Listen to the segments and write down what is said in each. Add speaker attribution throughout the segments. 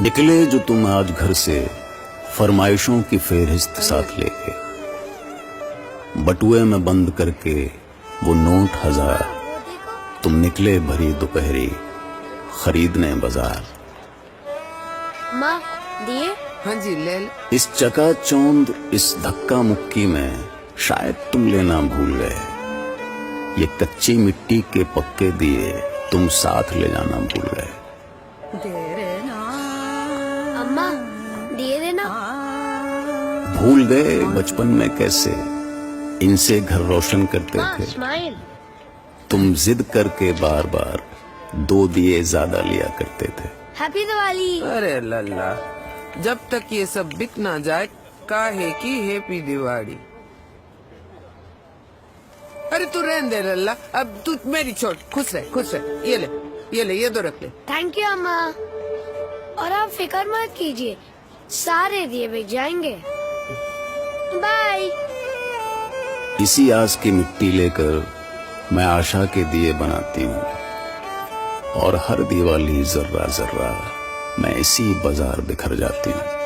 Speaker 1: निकले जो तुम आज घर से फरमाइशों की फेहरिस्त साथ लेके, बटुए में बंद करके वो नोट 1000, तुम निकले भरी दोपहरी खरीदने बाजार।
Speaker 2: माँ दिए?
Speaker 3: हाँ जी ले ले।
Speaker 1: इस चकाचौंध इस धक्का मुक्की में शायद तुम लेना भूल गए, ये कच्ची मिट्टी के पक्के दिए तुम साथ ले जाना भूल गए।
Speaker 2: अम्मा दिए देना।
Speaker 1: भूल गए बचपन में कैसे इनसे घर रोशन करते थे।
Speaker 2: स्माइल।
Speaker 1: तुम जिद करके बार बार 2 दिए ज्यादा लिया करते थे।
Speaker 2: हैप्पी दिवाली।
Speaker 3: अरे लल्ला, जब तक ये सब बिक ना जाए काहे की हैप्पी दिवाली। अरे तू रहने दे लल्ला, अब तू मेरी छोड़, खुश रह खुश रह। ये ले ये दो रख ले।
Speaker 2: थैंक यू अम्मा। और आप फिक्र मत कीजिए, सारे दिए बिक जाएंगे। बाय।
Speaker 1: इसी आस की मिट्टी लेकर मैं आशा के दिए बनाती हूँ, और हर दिवाली जर्रा जर्रा मैं इसी बाजार बिखर जाती हूँ।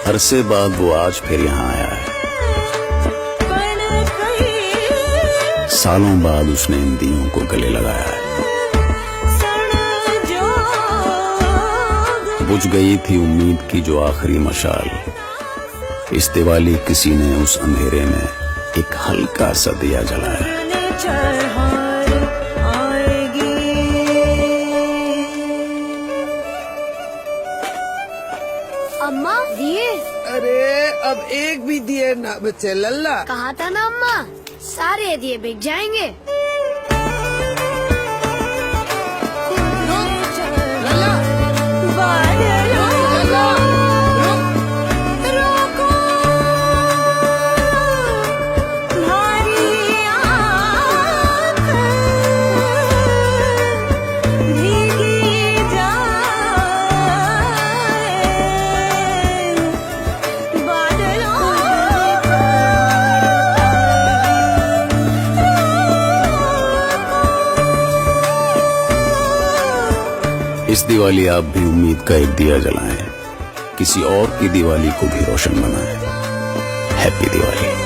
Speaker 1: अरसे बाद वो आज फिर यहाँ आया है, सालों बाद उसने इन दियों को गले लगाया है। बुझ गई थी उम्मीद की जो आखिरी मशाल, इस दिवाली किसी ने उस अंधेरे में एक हल्का सा दिया जलाया।
Speaker 2: अम्मा दिए?
Speaker 3: अरे अब एक भी दिए ना बचे लल्ला।
Speaker 2: कहा था ना अम्मा, सारे दिए बिक जाएंगे।
Speaker 1: इस दिवाली आप भी उम्मीद का एक दिया जलाएं, किसी और की दिवाली को भी रोशन बनाएं। हैप्पी दिवाली।